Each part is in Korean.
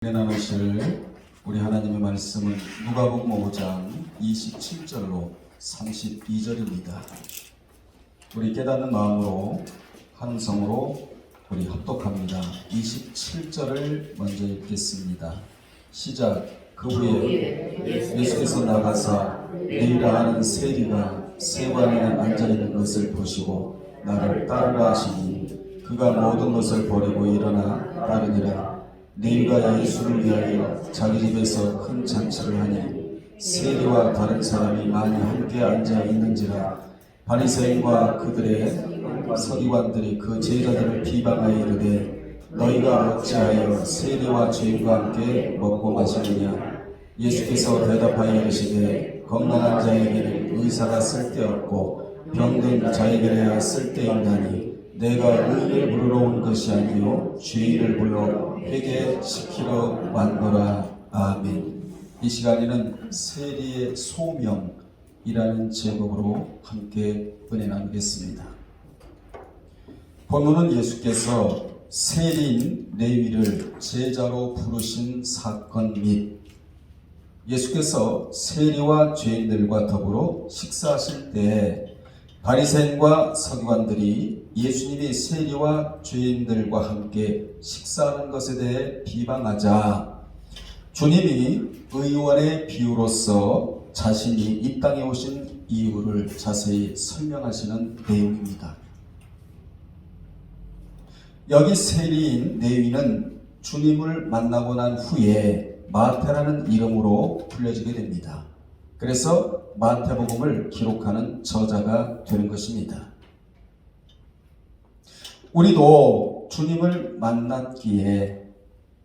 나누실 우리 하나님의 말씀은 누가복음 5장 27절로 32절입니다. 우리 깨닫는 마음으로 한음성으로 우리 합독합니다. 27절을 먼저 읽겠습니다. 시작. 그 후에 예수께서 나가사 레위라 하는 세리가 세관에 앉아있는 것을 보시고 나를 따르라 하시니 그가 모든 것을 버리고 일어나 따르니라. 레위가 예수를 위하여 자기 집에서 큰 잔치를 하니 세리와 다른 사람이 많이 함께 앉아 있는지라. 바리새인과 그들의 서기관들이 그 제자들을 비방하여 이르되 너희가 어찌하여 세리와 죄인과 함께 먹고 마시느냐. 예수께서 대답하여 이르시되 건강한 자에게는 의사가 쓸데없고 병든 자에게야 쓸데있나니 내가 의인을 부르러 온 것이 아니요 죄인을 불러 회개시키러 왔노라. 아멘. 이 시간에는 세리의 소명이라는 제목으로 함께 은혜 나누겠습니다. 본문은 예수께서 세리인 레위를 제자로 부르신 사건 및 예수께서 세리와 죄인들과 더불어 식사하실 때 바리새인과 서기관들이 예수님이 세리와 죄인들과 함께 식사하는 것에 대해 비방하자 주님이 의원의 비유로서 자신이 이 땅에 오신 이유를 자세히 설명하시는 내용입니다. 여기 세리인 레위는 주님을 만나고 난 후에 마태라는 이름으로 불려지게 됩니다. 그래서 마태복음을 기록하는 저자가 되는 것입니다. 우리도 주님을 만났기에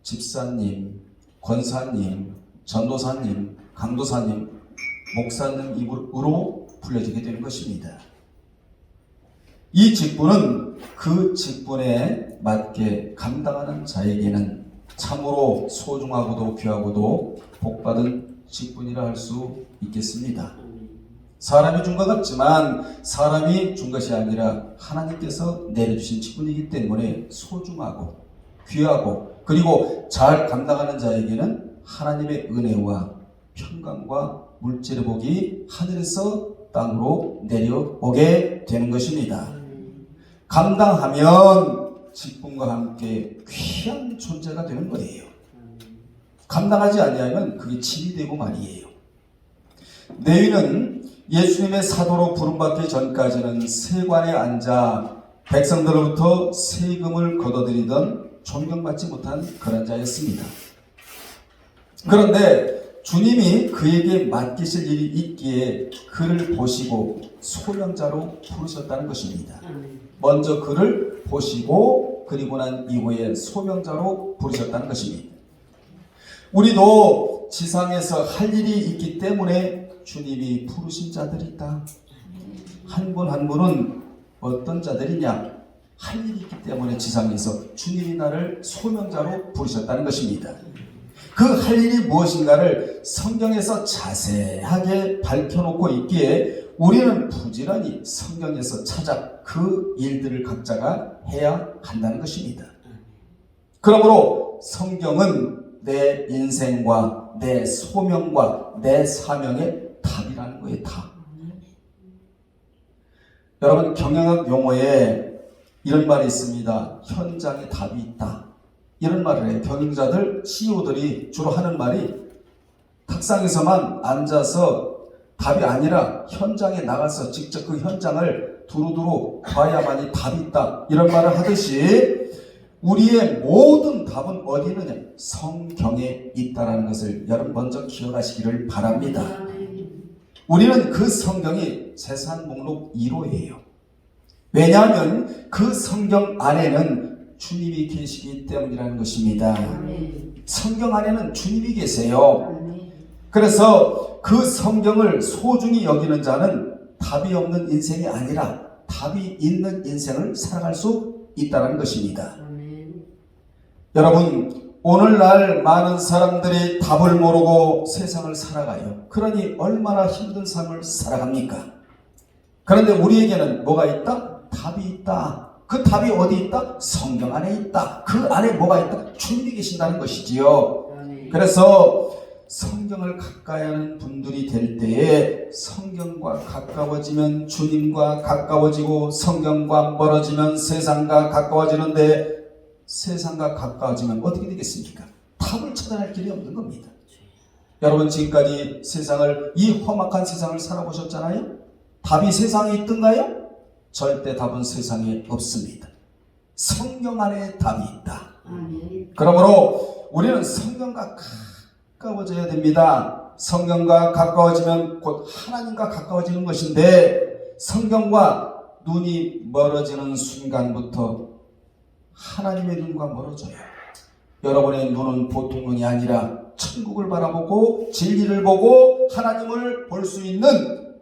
집사님, 권사님, 전도사님, 강도사님, 목사님 입으로 불려지게 되는 것입니다. 이 직분은 그 직분에 맞게 감당하는 자에게는 참으로 소중하고도 귀하고도 복받은 직분이라 할 수 있겠습니다. 사람이 준 것 같지만 사람이 준 것이 아니라 하나님께서 내려주신 직분이기 때문에 소중하고 귀하고 그리고 잘 감당하는 자에게는 하나님의 은혜와 평강과 물질의 복이 하늘에서 땅으로 내려오게 되는 것입니다. 감당하면 직분과 함께 귀한 존재가 되는 거예요. 감당하지 아니하면 그게 짐이 되고 말이에요. 레위는 예수님의 사도로 부름받기 전까지는 세관에 앉아 백성들로부터 세금을 걷어들이던 존경받지 못한 그런 자였습니다. 그런데 주님이 그에게 맡기실 일이 있기에 그를 보시고 소명자로 부르셨다는 것입니다. 먼저 그를 보시고 그리고 난 이후에 소명자로 부르셨다는 것입니다. 우리도 지상에서 할 일이 있기 때문에 주님이 부르신 자들이 있다. 한 분 한 분은 어떤 자들이냐? 할 일이 있기 때문에 지상에서 주님이 나를 소명자로 부르셨다는 것입니다. 그 할 일이 무엇인가를 성경에서 자세하게 밝혀놓고 있기에 우리는 부지런히 성경에서 찾아 그 일들을 각자가 해야 한다는 것입니다. 그러므로 성경은 내 인생과 내 소명과 내 사명의 답이라는 거예요. 답. 여러분 경영학 용어에 이런 말이 있습니다. 현장에 답이 있다. 이런 말을 해요. 경영자들, CEO들이 주로 하는 말이 탁상에서만 앉아서 답이 아니라 현장에 나가서 직접 그 현장을 두루두루 봐야만이 답이 있다. 이런 말을 하듯이 우리의 모든 답은 어디 있느냐? 성경에 있다는 것을 여러분 먼저 기억하시기를 바랍니다. 우리는 그 성경이 재산 목록 1호예요. 왜냐하면 그 성경 안에는 주님이 계시기 때문이라는 것입니다. 성경 안에는 주님이 계세요. 그래서 그 성경을 소중히 여기는 자는 답이 없는 인생이 아니라 답이 있는 인생을 살아갈 수 있다는 것입니다. 여러분 오늘날 많은 사람들이 답을 모르고 세상을 살아가요. 그러니 얼마나 힘든 삶을 살아갑니까? 그런데 우리에게는 뭐가 있다? 답이 있다. 그 답이 어디 있다? 성경 안에 있다. 그 안에 뭐가 있다? 주님이 계신다는 것이지요. 그래서 성경을 가까이 하는 분들이 될 때에 성경과 가까워지면 주님과 가까워지고 성경과 멀어지면 세상과 가까워지는데 세상과 가까워지면 어떻게 되겠습니까? 답을 찾아낼 길이 없는 겁니다. 여러분 지금까지 세상을 이 험악한 세상을 살아보셨잖아요. 답이 세상에 있던가요? 절대 답은 세상에 없습니다. 성경 안에 답이 있다. 그러므로 우리는 성경과 가까워져야 됩니다. 성경과 가까워지면 곧 하나님과 가까워지는 것인데 성경과 눈이 멀어지는 순간부터 하나님의 눈과 멀어져요. 여러분의 눈은 보통 눈이 아니라 천국을 바라보고 진리를 보고 하나님을 볼 수 있는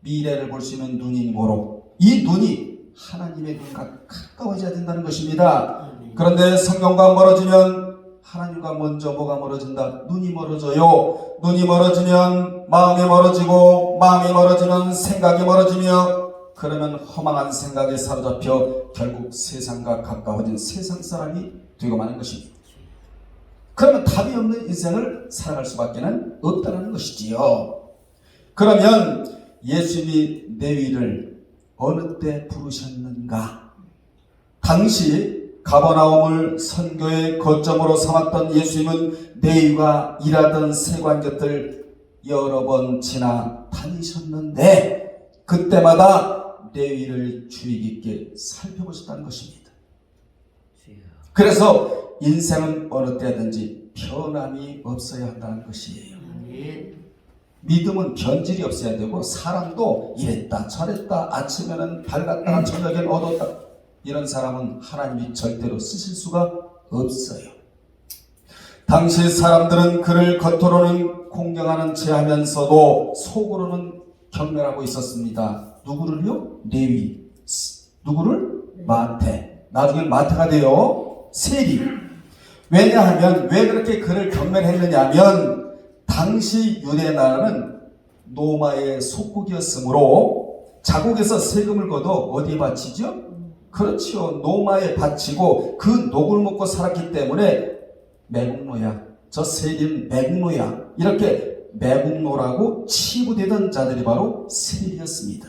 미래를 볼 수 있는 눈이므로 이 눈이 하나님의 눈과 가까워져야 된다는 것입니다. 그런데 성경과 멀어지면 하나님과 먼저 뭐가 멀어진다? 눈이 멀어져요. 눈이 멀어지면 마음이 멀어지고 마음이 멀어지면 생각이 멀어지며 그러면 허망한 생각에 사로잡혀 결국 세상과 가까워진 세상 사람이 되고 마는 것입니다. 그러면 답이 없는 인생을 살아갈 수밖에 없다는 것이지요. 그러면 예수님이 레위를 어느 때 부르셨는가? 당시 가버나움을 선교의 거점으로 삼았던 예수님은 레위가 일하던 세관 곁을 여러 번 지나 다니셨는데 그때마다 레위를 주의 깊게 살펴보셨다는 것입니다. 그래서 인생은 어느 때든지 변함이 없어야 한다는 것이에요. 믿음은 변질이 없어야 되고 사람도 이랬다 저랬다 아침에는 밝았다가 저녁엔 어두웠다 이런 사람은 하나님이 절대로 쓰실 수가 없어요. 당시 사람들은 그를 겉으로는 공경하는 체 하면서도 속으로는 경멸하고 있었습니다. 누구를요? 레위. 누구를? 마태. 나중에 마태가 돼요. 세리. 왜냐하면 왜 그렇게 그를 경멸했느냐 하면 당시 유대 나라는 로마의 속국이었으므로 자국에서 세금을 걷어 어디에 바치죠? 그렇죠. 로마에 바치고 그 녹을 먹고 살았기 때문에 매국노야. 저 세리는 매국노야. 이렇게 매국노라고 치부되던 자들이 바로 세리였습니다.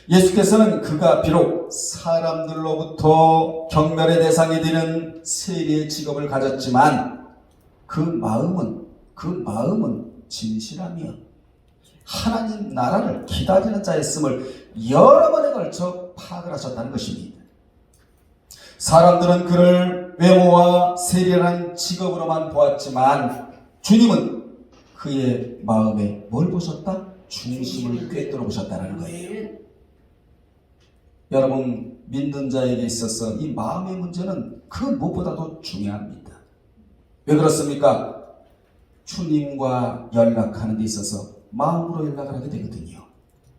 예수께서는 그가 비록 사람들로부터 경멸의 대상이 되는 세리의 직업을 가졌지만 그 마음은 진실하며 하나님 나라를 기다리는 자였음을 여러 번에 걸쳐 파악을 하셨다는 것입니다. 사람들은 그를 외모와 세리라는 직업으로만 보았지만 주님은 그의 마음에 뭘 보셨다? 중심을 꿰뚫어 보셨다는 거예요. 여러분 믿는 자에게 있어서 이 마음의 문제는 그 무엇보다도 중요합니다. 왜 그렇습니까? 주님과 연락하는 데 있어서 마음으로 연락을 하게 되거든요.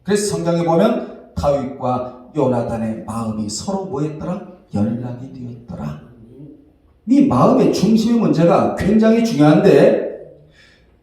그래서 성경에 보면 다윗과 요나단의 마음이 서로 뭐했더라? 연락이 되었더라. 이 마음의 중심의 문제가 굉장히 중요한데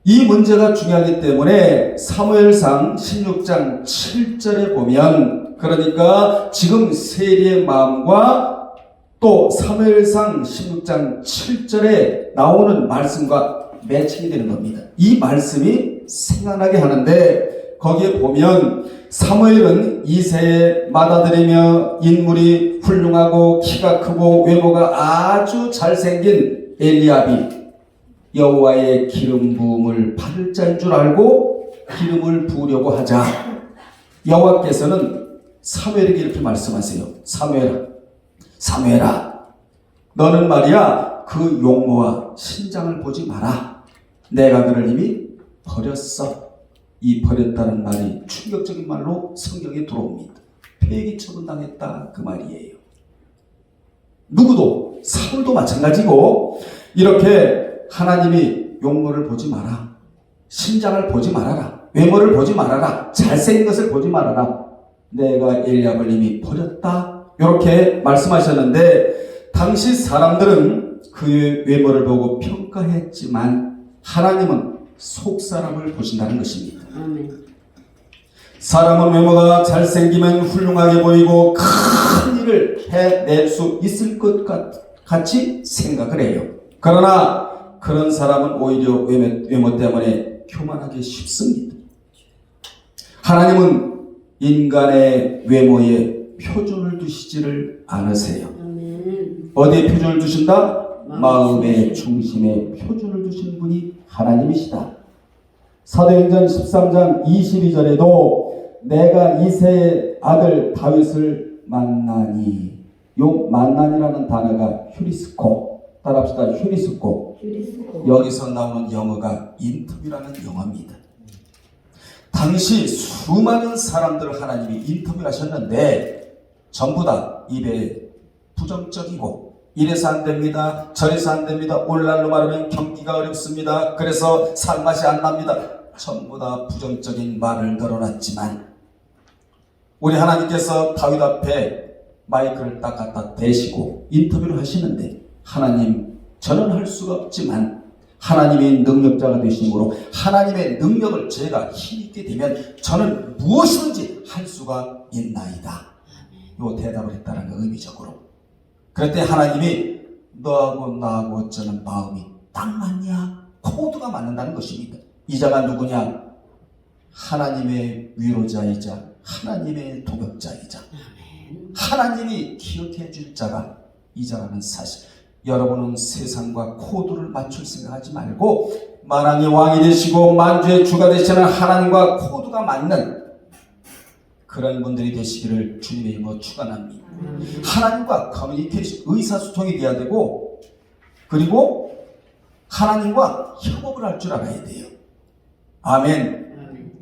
이 문제가 중요하기 때문에 사무엘상 16장 7절에 보면 그러니까 지금 세리의 마음과 또 사무엘상 16장 7절에 나오는 말씀과 매칭이 되는 겁니다. 이 말씀이 생각나게 하는데 거기에 보면 사무엘은 이새에 맏아들이며 인물이 훌륭하고 키가 크고 외모가 아주 잘생긴 엘리압이 여호와의 기름 부음을 받을 자인 줄 알고 기름을 부으려고 하자 여호와께서는 사무엘에게 이렇게 말씀하세요. 사무엘아 너는 말이야 그 용모와 신장을 보지 마라. 내가 그를 이미 버렸어. 이 버렸다는 말이 충격적인 말로 성경에 들어옵니다. 폐기 처분당했다 그 말이에요. 누구도 사울도 마찬가지고 이렇게 하나님이 용모를 보지 마라. 신장을 보지 말아라. 외모를 보지 말아라. 잘생긴 것을 보지 말아라. 내가 엘리압을 이미 버렸다. 이렇게 말씀하셨는데 당시 사람들은 그의 외모를 보고 평가했지만 하나님은 속사람을 보신다는 것입니다. 사람은 외모가 잘생기면 훌륭하게 보이고 큰 일을 해낼 수 있을 것 같이 생각을 해요. 그러나 그런 사람은 오히려 외모 때문에 교만하기 쉽습니다. 하나님은 인간의 외모에 표준을 두시지를 않으세요. 어디에 표준을 두신다? 마음의 중심에 표준을 두신 분이 하나님이시다. 사도행전 13장 22절에도 내가 이새의 아들 다윗을 만나니, 요 만나니라는 단어가 휴리스코, 따라합시다. 휴리스코. 여기서 나오는 영어가 인터뷰라는 영어입니다. 당시 수많은 사람들을 하나님이 인터뷰를 하셨는데 전부 다 입에 부정적이고, 이래서 안 됩니다, 저래서 안 됩니다, 오늘날로 말하면 경기가 어렵습니다, 그래서 살맛이 안 납니다, 전부 다 부정적인 말을 늘어놨지만 우리 하나님께서 다윗 앞에 마이크를 딱 갖다 대시고 인터뷰를 하시는데, 하나님, 저는 할 수가 없지만 하나님의 능력자가 되심으로 하나님의 능력을 제가 힘있게 되면 저는 무엇이든지 할 수가 있나이다. 요 대답을 했다는 거, 의미적으로. 그럴 때 하나님이 너하고 나하고 어쩌는 마음이 딱 맞냐? 코드가 맞는다는 것입니다. 이 자가 누구냐? 하나님의 위로자이자 하나님의 도벽자이자 하나님이 기억해 줄 자가 이 자라는 사실. 여러분은 세상과 코드를 맞출 생각하지 말고 만왕의 왕이 되시고 만주의 주가 되시는 하나님과 코드가 맞는 그런 분들이 되시기를 주님의 이름으로 축원합니다. 하나님과 커뮤니케이션, 의사소통이 돼야 되고, 그리고 하나님과 협업을 할 줄 알아야 돼요. 아멘.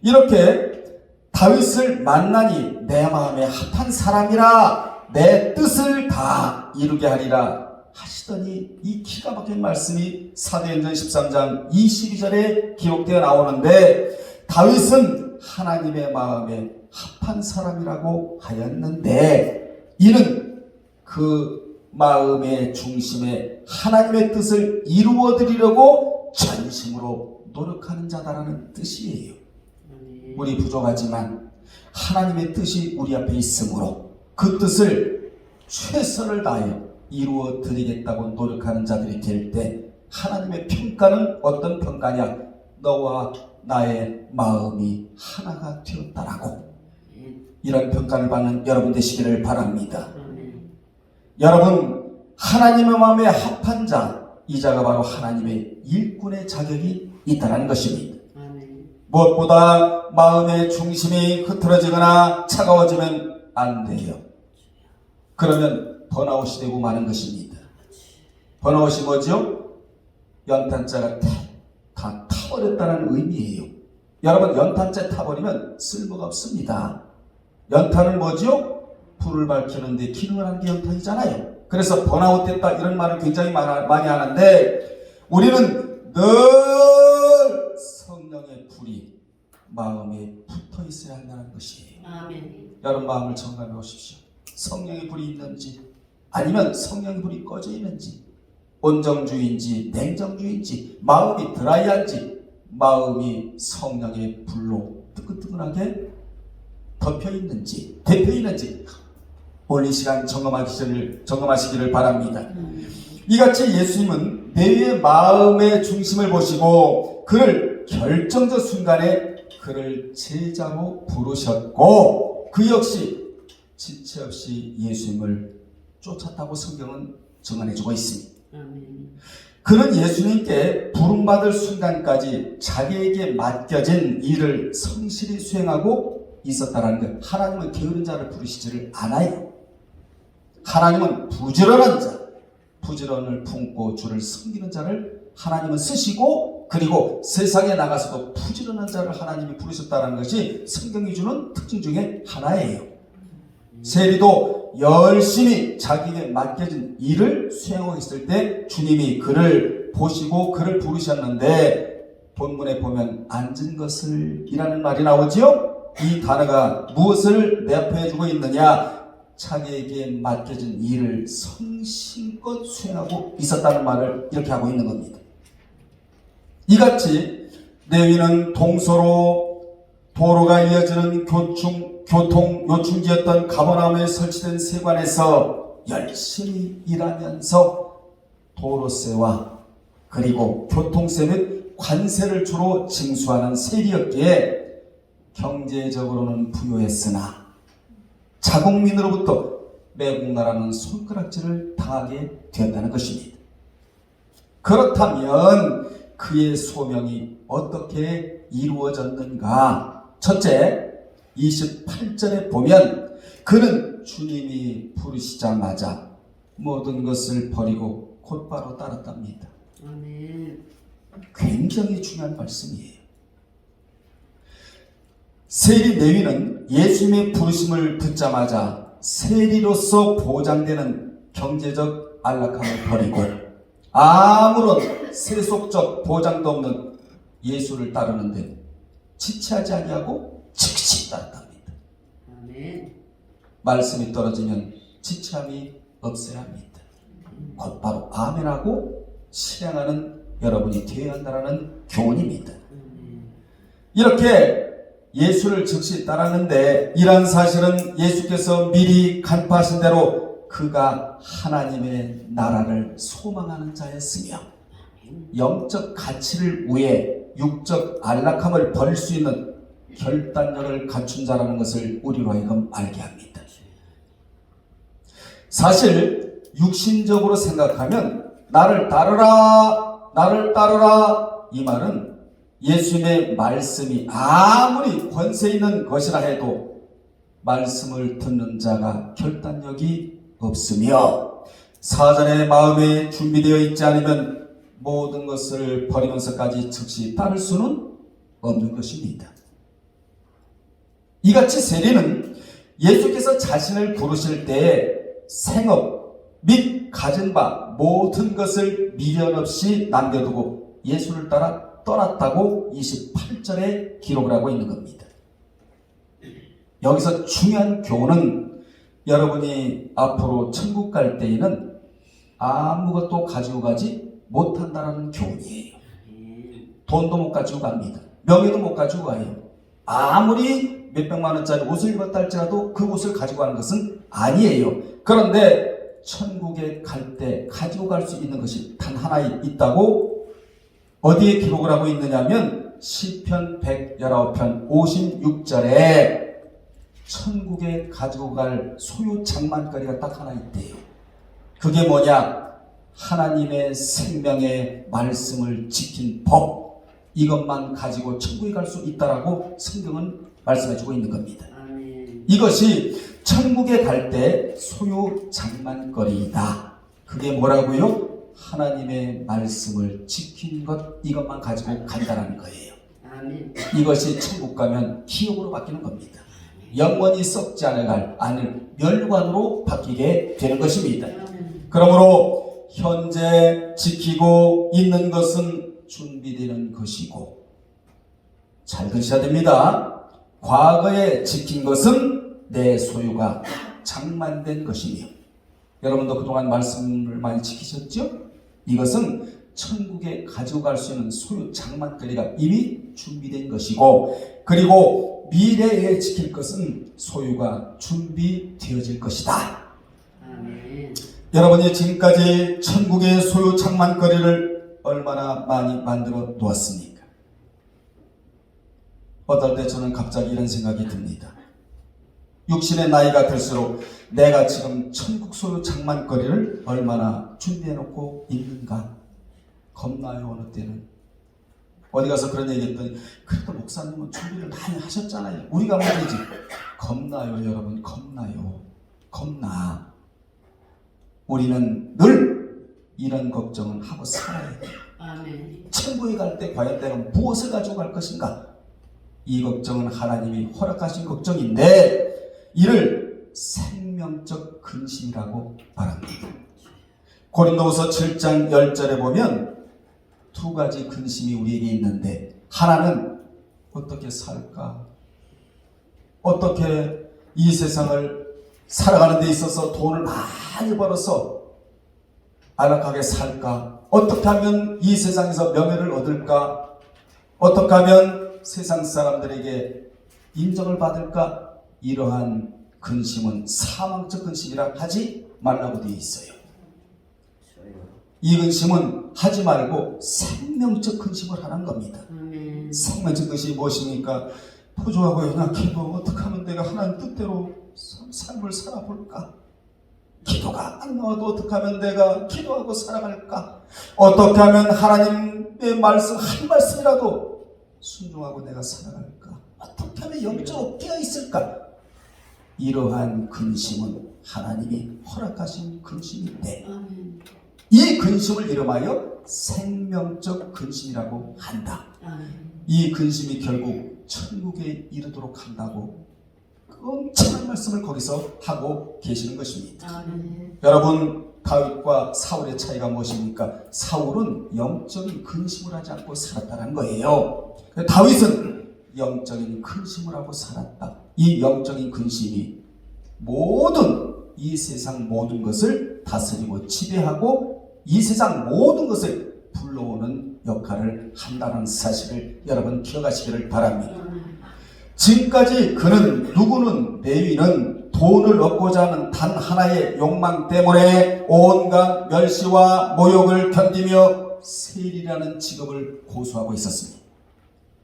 이렇게 다윗을 만나니 내 마음에 합한 사람이라 내 뜻을 다 이루게 하리라 하시더니, 이 기가 막힌 말씀이 사도행전 13장 22절에 기록되어 나오는데, 다윗은 하나님의 마음에 합한 사람이라고 하였는데, 이는 그 마음의 중심에 하나님의 뜻을 이루어드리려고 전심으로 노력하는 자다라는 뜻이에요. 우리 부족하지만 하나님의 뜻이 우리 앞에 있으므로 그 뜻을 최선을 다하여 이루어드리겠다고 노력하는 자들이 될 때, 하나님의 평가는 어떤 평가냐? 너와 나의 마음이 하나가 되었다라고. 이런 평가를 받는 여러분 되시기를 바랍니다. 여러분, 하나님의 마음에 합한 자, 이 자가 바로 하나님의 일꾼의 자격이 있다는 것입니다. 무엇보다 마음의 중심이 흐트러지거나 차가워지면 안 돼요. 그러면 번아웃이 되고 마는 것입니다. 번아웃이 뭐죠? 연탄자가 다 타버렸다는 의미예요. 여러분, 연탄재 타버리면 쓸모가 없습니다. 연탄은 뭐죠? 불을 밝히는데 기능을 하는 게 연탄이잖아요. 그래서 번아웃 됐다 이런 말을 굉장히 많이 하는데, 우리는 늘 성령의 불이 마음에 붙어 있어야 한다는 것이에요. 아멘. 여러분, 마음을 점검해 보십시오. 성령의 불이 있는지, 아니면 성령의 불이 꺼져 있는지, 온정주의인지 냉정주의인지, 마음이 드라이한지, 마음이 성령의 불로 뜨끈뜨끈하게 덮여 있는지, 대표 있는지, 오늘 이 시간 점검하시기를 바랍니다. 이같이 예수님은 내의 마음의 중심을 보시고 그를 결정적 순간에 그를 제자로 부르셨고, 그 역시 지체 없이 예수님을 쫓았다고 성경은 증언해주고 있습니다. 그는 예수님께 부름받을 순간까지 자기에게 맡겨진 일을 성실히 수행하고 있었다는 것. 하나님은 게으른 자를 부르시지를 않아요. 하나님은 부지런한 자, 부지런을 품고 주를 섬기는 자를 하나님은 쓰시고, 그리고 세상에 나가서도 부지런한 자를 하나님이 부르셨다는 것이 성경이 주는 특징 중에 하나예요. 세리도 열심히 자기에게 맡겨진 일을 수행하고 있을 때 주님이 그를 보시고 그를 부르셨는데, 본문에 보면 앉은 것을 이라는 말이 나오지요. 이 단어가 무엇을 내포해주고 있느냐? 자기에게 맡겨진 일을 성심껏 수행하고 있었다는 말을 이렇게 하고 있는 겁니다. 이같이 레위는 동서로 도로가 이어지는 교통 요충지였던 가버나움에 설치된 세관에서 열심히 일하면서 도로세와 그리고 교통세 및 관세를 주로 징수하는 세리였기에 경제적으로는 부유했으나 자국민으로부터 매국나라는 손가락질을 당하게 되었다는 것입니다. 그렇다면 그의 소명이 어떻게 이루어졌는가? 첫째, 28절에 보면 그는 주님이 부르시자마자 모든 것을 버리고 곧바로 따랐답니다. 아멘. 굉장히 중요한 말씀이에요. 세리 레위는 예수님의 부르심을 듣자마자 세리로서 보장되는 경제적 안락함을 버리고 아무런 세속적 보장도 없는 예수를 따르는데 지체하지 아니하고 즉시 따랐답니다. 아멘. 말씀이 떨어지면 지체함이 없어야 합니다. 곧바로 아멘하고 실행하는 여러분이 되어야 한다는 교훈입니다. 이렇게 예수를 즉시 따랐는데 이러한 사실은 예수께서 미리 간파하신 대로 그가 하나님의 나라를 소망하는 자였으며 영적 가치를 위해 육적 안락함을 버릴 수 있는 결단력을 갖춘 자라는 것을 우리로 하여금 알게 합니다. 사실 육신적으로 생각하면 나를 따르라, 나를 따르라 이 말은 예수님의 말씀이 아무리 권세 있는 것이라 해도 말씀을 듣는 자가 결단력이 없으며 사전에 마음에 준비되어 있지 않으면 모든 것을 버리면서까지 즉시 따를 수는 없는 것입니다. 이같이 세리는 예수께서 자신을 부르실 때에 생업 및 가진 바 모든 것을 미련 없이 남겨두고 예수를 따라 떠났다고 28절에 기록을 하고 있는 겁니다. 여기서 중요한 교훈은 여러분이 앞으로 천국 갈 때에는 아무것도 가지고 가지 못한다는 교훈이에요. 돈도 못 가지고 갑니다. 명예도 못 가지고 가요. 아무리 몇백만 원짜리 옷을 입었다 할지라도 그 옷을 가지고 가는 것은 아니에요. 그런데 천국에 갈 때 가지고 갈 수 있는 것이 단 하나 있다고 어디에 기록을 하고 있느냐면 시편 119편 56절에 천국에 가지고 갈 소유 장만거리가 딱 하나 있대요. 그게 뭐냐? 하나님의 생명의 말씀을 지킨 법, 이것만 가지고 천국에 갈 수 있다라고 성경은 말씀해주고 있는 겁니다. 아멘. 이것이 천국에 갈 때 소유 장만거리이다. 그게 뭐라고요? 하나님의 말씀을 지킨 것, 이것만 가지고 간다는 거예요. 아멘. 이것이 천국 가면 기업으로 바뀌는 겁니다. 영원히 썩지 않을 멸관으로 바뀌게 되는 것입니다. 그러므로 현재 지키고 있는 것은 준비되는 것이고, 잘 들으셔야 됩니다. 과거에 지킨 것은 내 소유가 장만된 것이며, 여러분도 그동안 말씀을 많이 지키셨죠? 이것은 천국에 가지고 갈 수 있는 소유 장만거리가 이미 준비된 것이고, 그리고 미래에 지킬 것은 소유가 준비되어질 것이다. 아멘. 여러분이 지금까지 천국의 소유 장만거리를 얼마나 많이 만들어 놓았습니까? 어떨 때 저는 갑자기 이런 생각이 듭니다. 육신의 나이가 들수록 내가 지금 천국 소유 장만거리를 얼마나 준비해 놓고 있는가 겁나요. 어느 때는 어디 가서 그런 얘기 했더니 그래도 목사님은 준비를 많이 하셨잖아요. 우리가 말이지. 겁나요 여러분, 겁나요. 겁나. 우리는 늘 이런 걱정은 하고 살아야 돼요. 아멘. 천국에 갈 때 과연 내가 무엇을 가지고 갈 것인가? 이 걱정은 하나님이 허락하신 걱정인데 이를 생명적 근심이라고 말합니다. 고린도후서 7장 10절에 보면 두 가지 근심이 우리에게 있는데, 하나는 어떻게 살까? 어떻게 이 세상을 살아가는 데 있어서 돈을 많이 벌어서 안락하게 살까? 어떻게 하면 이 세상에서 명예를 얻을까? 어떻게 하면 세상 사람들에게 인정을 받을까? 이러한 근심은 사망적 근심이라 하지 말라고 되어 있어요. 이 근심은 하지 말고 생명적 근심을 하는 겁니다. 아멘. 생명적 근심이 무엇입니까? 포조하고 연약해도 어떻게 하면 내가 하나님 뜻대로 삶을 살아볼까? 기도가 안 나와도 어떻게 하면 내가 기도하고 살아갈까? 어떻게 하면 하나님의 말씀 한 말씀이라도 순종하고 내가 살아갈까? 어떻게 하면 영적으로 깨어있을까? 이러한 근심은 하나님이 허락하신 근심인데 아멘. 이 근심을 이름하여 생명적 근심이라고 한다. 아멘. 이 근심이 결국 천국에 이르도록 한다고 엄청난 말씀을 거기서 하고 계시는 것입니다. 아멘. 여러분, 다윗과 사울의 차이가 무엇입니까? 사울은 영적인 근심을 하지 않고 살았다는 거예요. 다윗은 영적인 근심을 하고 살았다. 이 영적인 근심이 이 세상 모든 것을 다스리고 지배하고 이 세상 모든 것을 불러오는 역할을 한다는 사실을 여러분 기억하시기를 바랍니다. 지금까지 누구는 레위는 돈을 얻고자 하는 단 하나의 욕망 때문에 온갖 멸시와 모욕을 견디며 세리라는 직업을 고수하고 있었습니다.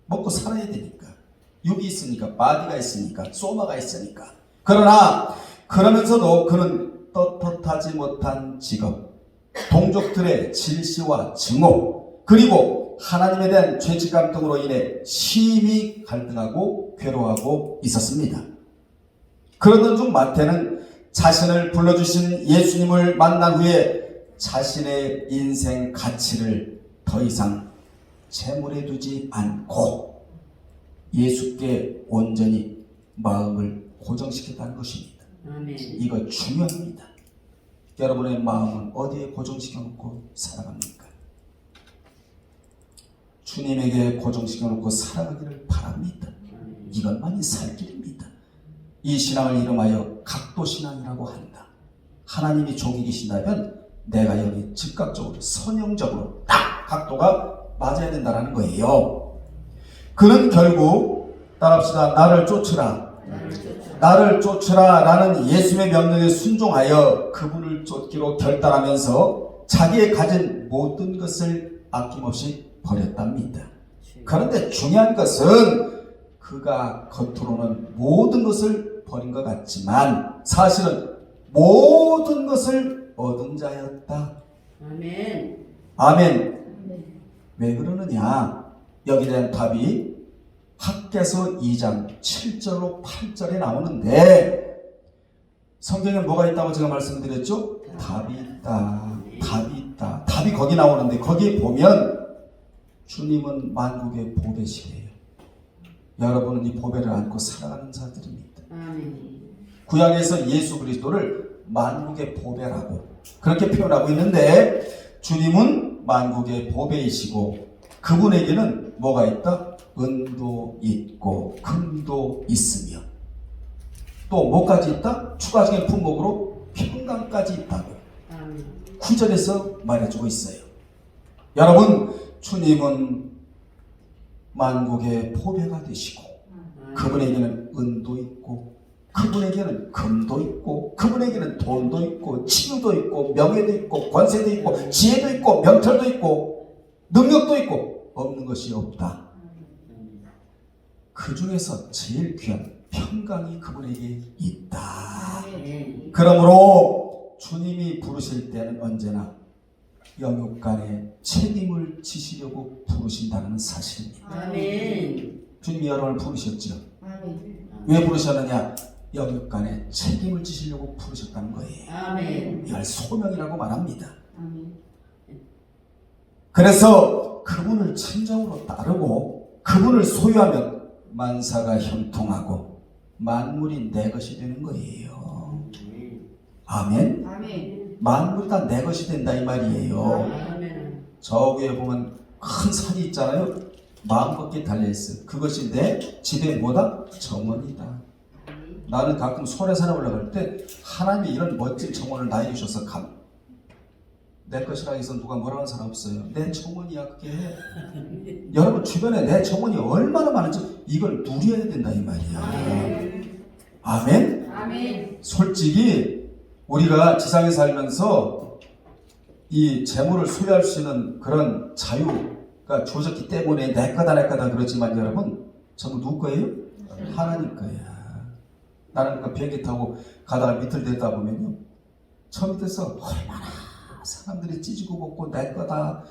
먹고 살아야 되니까. 육이 있으니까, 바디가 있으니까, 소마가 있으니까. 그러면서도 그는 떳떳하지 못한 직업, 동족들의 질시와 증오, 그리고 하나님에 대한 죄책감 등으로 인해 심히 갈등하고 괴로워하고 있었습니다. 그러던 중 마태는 자신을 불러주신 예수님을 만난 후에 자신의 인생 가치를 더 이상 재물에 두지 않고 예수께 온전히 마음을 고정시켰다는 것입니다. 아멘. 이거 중요합니다. 여러분의 마음은 어디에 고정시켜놓고 살아갑니까? 주님에게 고정시켜놓고 살아가기를 바랍니다. 이것만이 살 길입니다. 이 신앙을 이름하여 각도신앙이라고 한다. 하나님이 종이 계신다면 내가 여기 즉각적으로 선형적으로 딱 각도가 맞아야 된다는 거예요. 그는 결국 따라합시다. 나를 쫓으라 라는 예수의 명령에 순종하여 그분을 쫓기로 결단하면서 자기의 가진 모든 것을 아낌없이 버렸답니다. 그런데 중요한 것은 그가 겉으로는 모든 것을 버린 것 같지만 사실은 모든 것을 얻은 자였다. 아멘. 아멘. 왜 그러느냐? 여기에 대한 답이 학개서 2장 7절로 8절에 나오는데 성경에 뭐가 있다고 제가 말씀드렸죠? 답이 있다. 답이 있다. 답이 거기 나오는데 거기 보면 주님은 만국의 보배시래요. 여러분은 이 보배를 안고 살아가는 자들입니다. 아멘. 구약에서 예수 그리스도를 만국의 보배라고 그렇게 표현하고 있는데 주님은 만국의 보배이시고 그분에게는 뭐가 있다? 은도 있고 금도 있으며 또 뭐까지 있다? 추가적인 품목으로 평강까지 있다고 아멘. 9절에서 말해주고 있어요. 여러분, 주님은 만국의 보배가 되시고 그분에게는 은도 있고 그분에게는 금도 있고 그분에게는 돈도 있고 치유도 있고 명예도 있고 권세도 있고 지혜도 있고 명철도 있고 능력도 있고 없는 것이 없다. 그 중에서 제일 귀한 평강이 그분에게 있다. 아멘. 그러므로 주님이 부르실 때는 언제나 영육간에 책임을 지시려고 부르신다는 사실입니다. 아멘. 주님이 여러분을 부르셨죠. 아멘. 왜 부르셨느냐? 영육간에 책임을 지시려고 부르셨다는 거예요. 아멘. 이걸 소명이라고 말합니다. 아멘. 그래서 그분을 진정으로 따르고 그분을 소유하면 만사가 형통하고 만물이 내 것이 되는 거예요. 아멘. 아멘. 만물이 다 내 것이 된다 이 말이에요. 아멘. 저 위에 보면 큰 산이 있잖아요. 마음껏 달려있어요. 그것이 내 집의 뭐다? 정원이다. 나는 가끔 소래산에 올라갈 때 하나님이 이런 멋진 정원을 나에게 주셔서 내 것이라 해서 누가 뭐라는 사람 없어요. 내 정원이야 그게. 여러분 주변에 내 정원이 얼마나 많은지 이걸 누려야 된다 이 말이야. 아멘. 아멘. 솔직히 우리가 지상에 살면서 이 재물을 소유할 수 있는 그런 자유가 주어졌기 때문에 내 거다 그러지만 여러분 전부 누구 거예요? 하나님 거야. 나는 그 비행기 타고 가다가 밑을 내다 보면요, 저 밑에서 얼마나 사람들이 찢고 볶고 내 거다,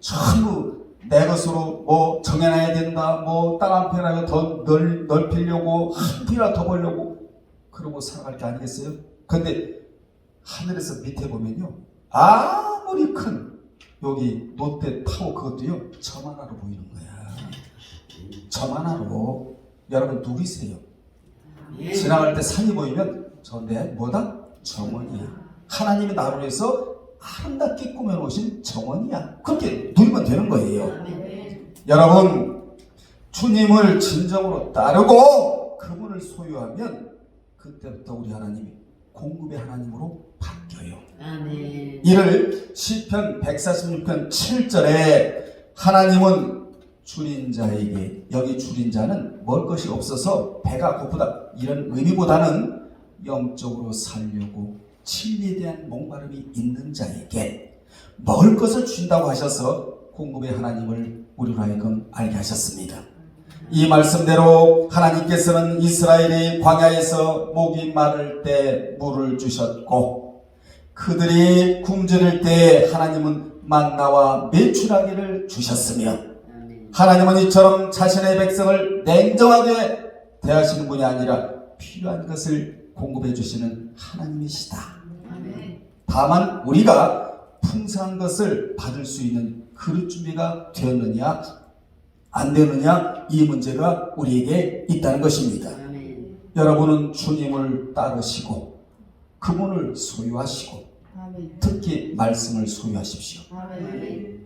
전부 내 것으로 뭐 정해놔야 된다, 뭐 땅 한 편이라도 더 넓히려고 한 편이라도 더 벌려고 그러고 살아갈 게 아니겠어요? 근데 하늘에서 밑에 보면요, 아무리 큰 여기 롯데 타워 그것도요 점 하나로 보이는 거야. 점 하나로. 여러분 누구세요? 지나갈 때 산이 보이면 저 내 뭐다? 정원이야. 하나님이 나를 위해서 아름답게 꾸며놓으신 정원이야. 그렇게 누리면 되는 거예요. 여러분 주님을 진정으로 따르고 그분을 소유하면 그때부터 우리 하나님이 공급의 하나님으로 바뀌어요. 아멘. 이를 시편 146편 7절에 하나님은 줄인 자에게, 여기 줄인 자는 먹을 것이 없어서 배가 고프다 이런 의미보다는 영적으로 살려고 진리에 대한 목마름이 있는 자에게 먹을 것을 주신다고 하셔서 공급의 하나님을 우리로 하여금 알게 하셨습니다. 이 말씀대로 하나님께서는 이스라엘이 광야에서 목이 마를 때 물을 주셨고 그들이 굶주릴 때 하나님은 만나와 메추라기를 주셨으며 하나님은 이처럼 자신의 백성을 냉정하게 대하시는 분이 아니라 필요한 것을 공급해 주시는 하나님이시다. 다만 우리가 풍성한 것을 받을 수 있는 그릇 준비가 되었느냐 안 되느냐 이 문제가 우리에게 있다는 것입니다. 여러분은 주님을 따르시고 그분을 소유하시고 특히 말씀을 소유하십시오.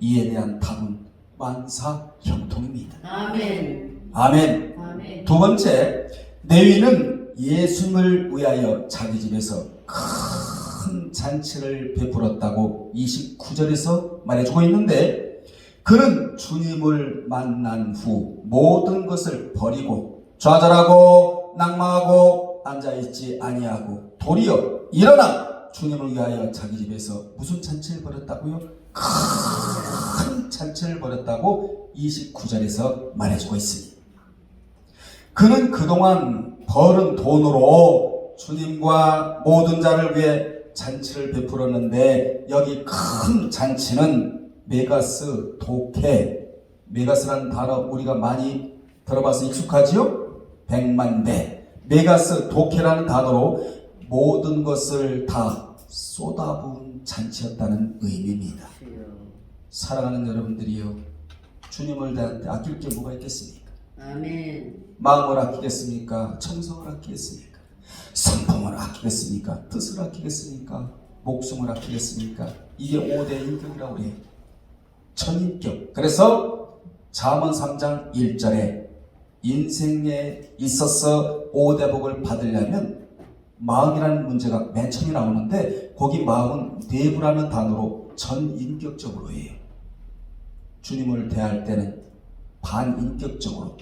이에 대한 답은 만사형통입니다. 아멘. 아멘. 두 번째, 레위는 예수님을 위하여 자기 집에서 큰 잔치를 베풀었다고 29절에서 말해주고 있는데 그는 주님을 만난 후 모든 것을 버리고 좌절하고 낭망하고 앉아있지 아니하고 도리어 일어나 주님을 위하여 자기 집에서 무슨 잔치를 벌였다고요? 큰 잔치를 벌였다고 29절에서 말해주고 있습니다. 그는 그동안 벌은 돈으로 주님과 모든 자를 위해 잔치를 베풀었는데 여기 큰 잔치는 메가스 독회, 메가스라는 단어 우리가 많이 들어봐서 익숙하지요? 100만 대. 메가스 독회라는 단어로 모든 것을 다 쏟아부은 잔치였다는 의미입니다. 사랑하는 여러분들이요, 주님을 대한테 아낄 게 뭐가 있겠습니까? 아멘. 마음을 아끼겠습니까? 정성을 아끼겠습니까? 성품을 아끼겠습니까? 뜻을 아끼겠습니까? 목숨을 아끼겠습니까? 이게 5대 인격이라고 해요. 천인격. 그래서 잠언 3장 1절에 인생에 있어서 5대 복을 받으려면 마음이라는 문제가 맨 처음에 나오는데 거기 마음은 내부라는 단어로 전인격적으로 해요. 주님을 대할 때는 반인격적으로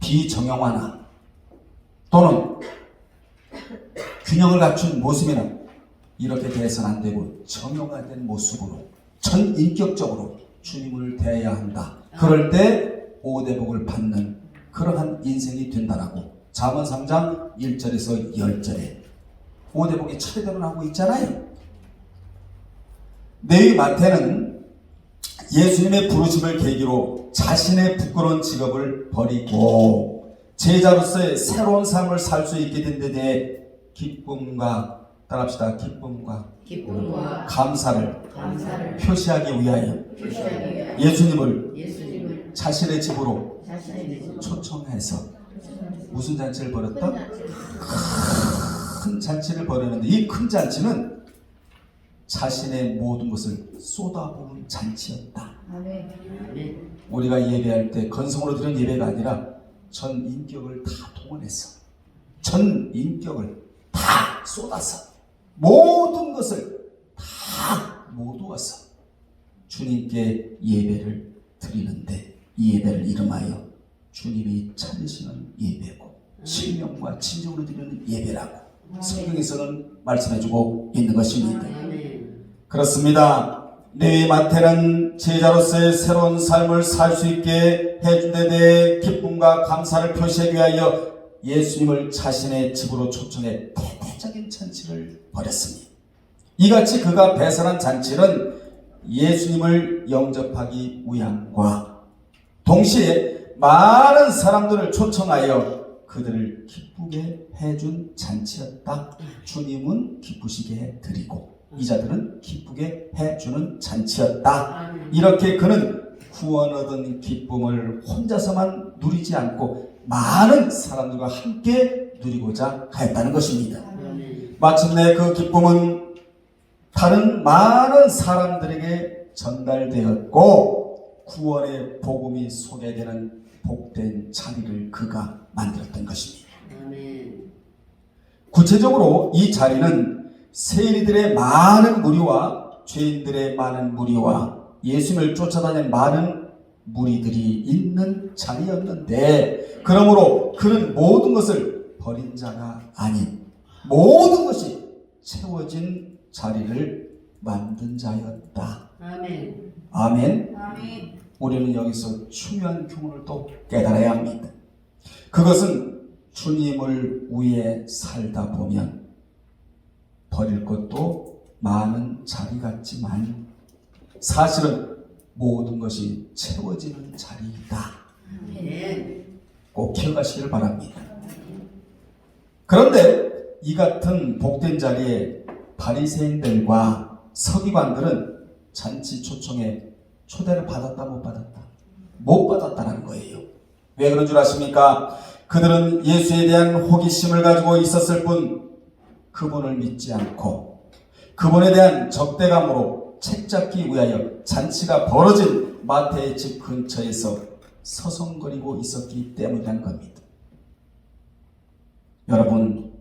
비정형화나 또는 균형을 갖춘 모습이나 이렇게 대해서는 안 되고 정형화된 모습으로 전인격적으로 주님을 대해야 한다. 그럴 때 5대 복을 받는 그러한 인생이 된다라고 잠언 3장 1절에서 10절에 5대 복이 차례대로 나오고 있잖아요. 레위 마태는 예수님의 부르심을 계기로 자신의 부끄러운 직업을 버리고 제자로서의 새로운 삶을 살 수 있게 된 데 대해 기쁨과 따라합시다. 기쁨과 감사를 표시하기 위하여 예수님을 자신의 집으로 초청해서 무슨 잔치를 벌였다? 큰 잔치를 벌였는데 이 큰 잔치는 자신의 모든 것을 쏟아부은 잔치였다. 우리가 예배할 때 건성으로 드리는 예배가 아니라 전 인격을 다 동원해서 전 인격을 다 쏟아서 모든 것을 다 모두어서 주님께 예배를 드리는데 이 예배를 이름하여 주님이 찾으시는 예배고 신령과 진정으로 드리는 예배라고 성경에서는 말씀해주고 있는 것입니다. 그렇습니다. 레위 마태는 제자로서의 새로운 삶을 살 수 있게 해준 데 대해 기쁨과 감사를 표시하기 위하여 예수님을 자신의 집으로 초청해 대대적인 잔치를 벌였습니다. 이같이 그가 배설한 잔치는 예수님을 영접하기 위함과 동시에 많은 사람들을 초청하여 그들을 기쁘게 해준 잔치였다. 주님은 기쁘시게 해드리고 이자들은 기쁘게 해주는 잔치였다. 이렇게 그는 구원 얻은 기쁨을 혼자서만 누리지 않고 많은 사람들과 함께 누리고자 하였다는 것입니다. 마침내 그 기쁨은 다른 많은 사람들에게 전달되었고 구원의 복음이 소개되는 복된 자리를 그가 만들었던 것입니다. 구체적으로 이 자리는 세리들의 많은 무리와 죄인들의 많은 무리와 예수님을 쫓아다니는 많은 무리들이 있는 자리였는데, 그러므로 그는 모든 것을 버린 자가 아닌 모든 것이 채워진 자리를 만든 자였다. 아멘. 아멘. 아멘. 우리는 여기서 중요한 교훈을 또 깨달아야 합니다. 그것은 주님을 위해 살다 보면 버릴 것도 많은 자리 같지만 사실은 모든 것이 채워지는 자리이다. 아멘. 꼭 기억하시길 바랍니다. 그런데 이 같은 복된 자리에 바리새인들과 서기관들은 잔치 초청에 초대를 받았다 못 받았다? 못 받았다는 거예요. 왜 그런 줄 아십니까? 그들은 예수에 대한 호기심을 가지고 있었을 뿐 그분을 믿지 않고 그분에 대한 적대감으로 책잡기 위하여 잔치가 벌어진 마태의 집 근처에서 서성거리고 있었기 때문이란 겁니다. 여러분,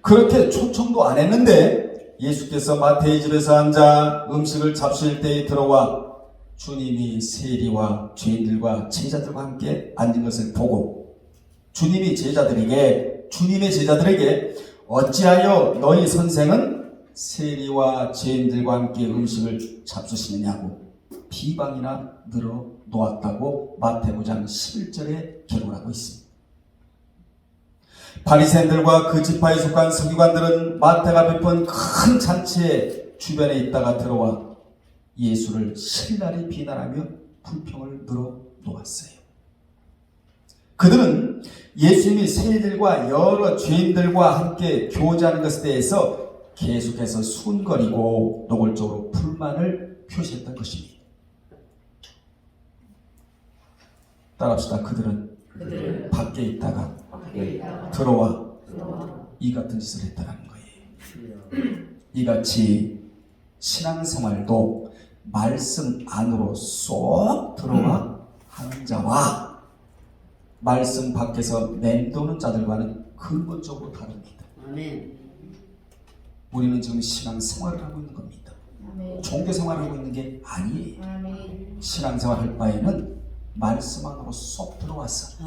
그렇게 초청도 안 했는데 예수께서 마태의 집에서 앉아 음식을 잡수실 때에 들어와 주님이 세리와 죄인들과 제자들과 함께 앉은 것을 보고 주님의 제자들에게 어찌하여 너희 선생은 세리와 죄인들과 함께 음식을 잡수시느냐고 비방이나 늘어 놓았다고 마태복음 11절에 기록하고 있습니다. 바리새인들과 그 지파에 속한 서기관들은 마태가 베푼 큰 잔치의 주변에 있다가 들어와 예수를 신랄히 비난하며 불평을 늘어 놓았어요. 그들은 예수님이 세리들과 여러 죄인들과 함께 교제하는 것에 대해서 계속해서 수군거리고 노골적으로 불만을 표시했던 것입니다. 따라합시다. 그들은 밖에 있다가 들어와 이 같은 짓을 했다는 거예요. 이같이 신앙생활도 말씀 안으로 쏙 들어와 하는 자와 말씀 밖에서 맴도는 자들과는 근본적으로 다릅니다. 아멘. 우리는 지금 신앙생활을 하고 있는 겁니다. 종교생활을 하고 있는 게 아니에요. 신앙생활 할 바에는 말씀 안으로 쏙 들어와서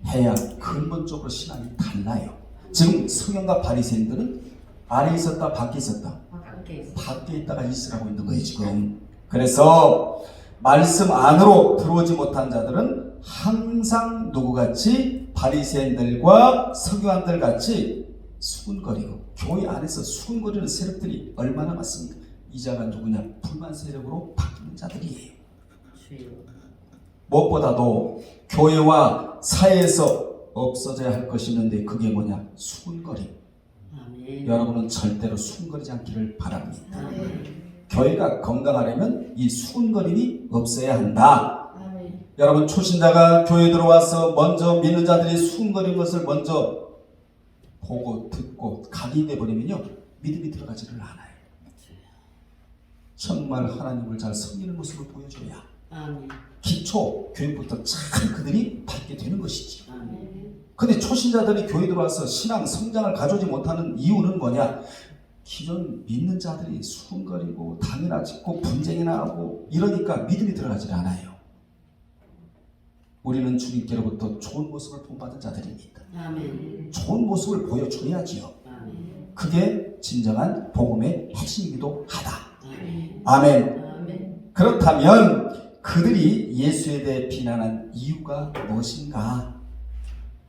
해야 근본적으로 신앙이 달라요. 지금 서기관과 바리새인들은 안에 있었다 밖에 있었다? 밖에 있다가 있으라고 있는 거예요 지금. 그래서 말씀 안으로 들어오지 못한 자들은 항상 누구같이 바리새인들과 서기관들 같이 수군거리고, 교회 안에서 수군거리는 세력들이 얼마나 많습니까? 이자가 누구냐? 불만 세력으로 바뀌는 자들이에요. 무엇보다도 교회와 사회에서 없어져야 할 것이 있는데 그게 뭐냐? 수군거림. 여러분은 절대로 수군거리지 않기를 바랍니다. 교회가 건강하려면 이 수군거림이 없어야 한다. 여러분, 초신자가 교회에 들어와서 먼저 믿는 자들이 수군거리는 것을 먼저 보고 듣고 각인돼 버리면요, 믿음이 들어가지를 않아요. 정말 하나님을 잘 섬기는 모습을 보여줘야 기초 교육부터 참 그들이 받게 되는 것이지. 근데 초신자들이 교회 들어와서 신앙 성장을 가져오지 못하는 이유는 뭐냐? 기존 믿는 자들이 수군거리고 당이나 짓고 분쟁이나 하고 이러니까 믿음이 들어가지 않아요. 우리는 주님께로부터 좋은 모습을 본받은 자들입니다. 좋은 모습을 보여줘야지요. 그게 진정한 복음의 핵심이기도 하다. 아멘. 아멘. 아멘. 그렇다면 그들이 예수에 대해 비난한 이유가 무엇인가?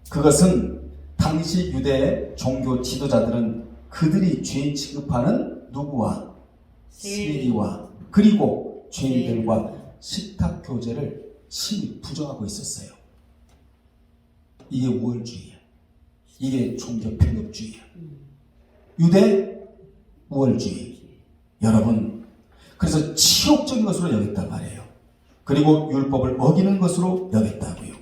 그것은 당시 유대 종교 지도자들은 그들이 죄인 취급하는 누구와? 세리와 그리고 죄인들과 식탁 교제를 심히 부정하고 있었어요. 이게 우월주의야. 이게 종교 편협주의야. 유대 우월주의. 여러분, 그래서 치욕적인 것으로 여겼단 말이에요. 그리고 율법을 어기는 것으로 여겼다고요.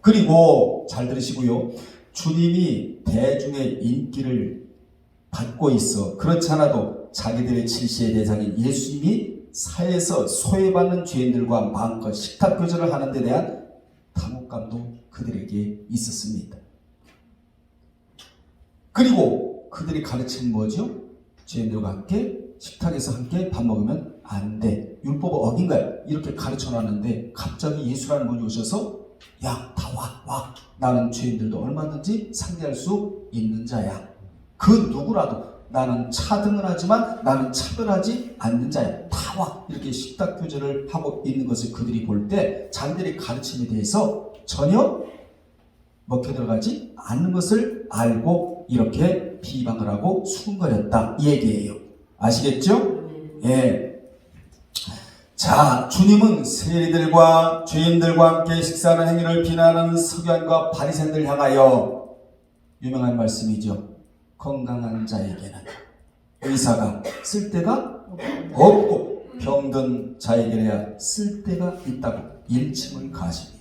그리고 잘 들으시고요. 주님이 대중의 인기를 받고 있어 그렇지 않아도 자기들의 질시의 대상인 예수님이 사회에서 소외받는 죄인들과 마음껏 식탁 교제를 하는 데 대한 당혹감도 그들에게 있었습니다. 그리고 그들이 가르친 뭐죠? 죄인들과 함께 식탁에서 함께 밥 먹으면 안 돼. 율법을 어긴 거야. 이렇게 가르쳐 놨는데 갑자기 예수라는 분이 오셔서 야, 다 와. 나는 죄인들도 얼마든지 상대할 수 있는 자야. 그 누구라도 나는 차등은 하지만 나는 차별하지 않는 자야. 다 와. 이렇게 식탁 교제를 하고 있는 것을 그들이 볼 때 자기들의 가르침에 대해서 전혀 먹혀 들어가지 않는 것을 알고 이렇게 비방을 하고 수군거렸다. 이 얘기예요. 아시겠죠? 예. 자, 주님은 세리들과 죄인들과 함께 식사하는 행위를 비난하는 서기관과 바리새인들 향하여 유명한 말씀이죠. 건강한 자에게는 의사가 쓸데가 없고 병든 자에게야 쓸데가 있다고 일침을 가십니다.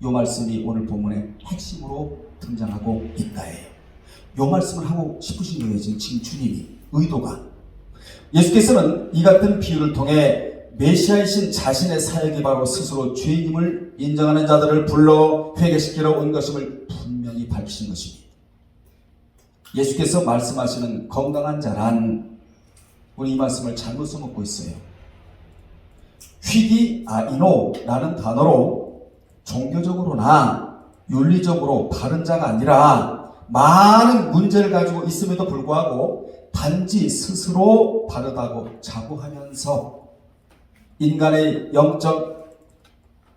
이 말씀이 오늘 본문의 핵심으로 등장하고 있다예요. 이 말씀을 하고 싶으신 거예요. 지금 주님이 의도가. 예수께서는 이 같은 비유를 통해 메시아이신 자신의 사역이 바로 스스로 죄인임을 인정하는 자들을 불러 회개시키러 온 것임을 분명히 밝히신 것입니다. 예수께서 말씀하시는 건강한 자란 우리 이 말씀을 잘못 써먹고 있어요. 휘기아이노라는 단어로 종교적으로나 윤리적으로 바른 자가 아니라 많은 문제를 가지고 있음에도 불구하고 단지 스스로 바르다고 자부하면서 인간의 영적